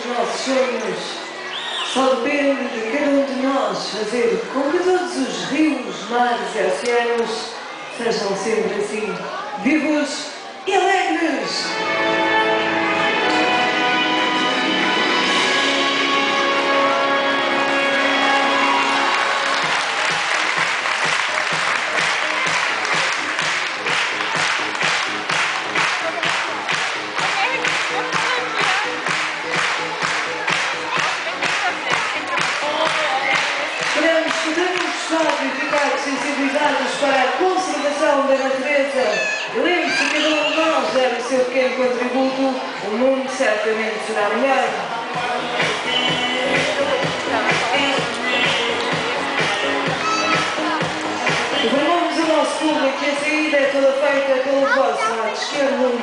os nossos sonhos. Só depende de cada um de nós fazer com que todos os rios, mares e oceanos sejam sempre assim, vivos e alegres. Podemos gostar de ficar sensibilizados para a conservação da natureza. Lembre-se que cada um de nós der o seu pequeno contributo, o mundo certamente será melhor. Informamos o nosso público que a saída é toda feita pelo vosso lado esquerdo.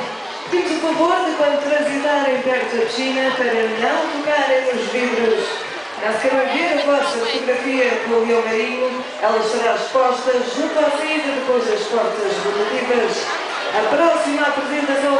Temos o favor de, quando transitarem perto da piscina, para não tocarem nos vidros. Caso queiram ver a vossa fotografia com o leão marinho, ela estará exposta junto à saída depois das portas rotativas. A próxima apresentação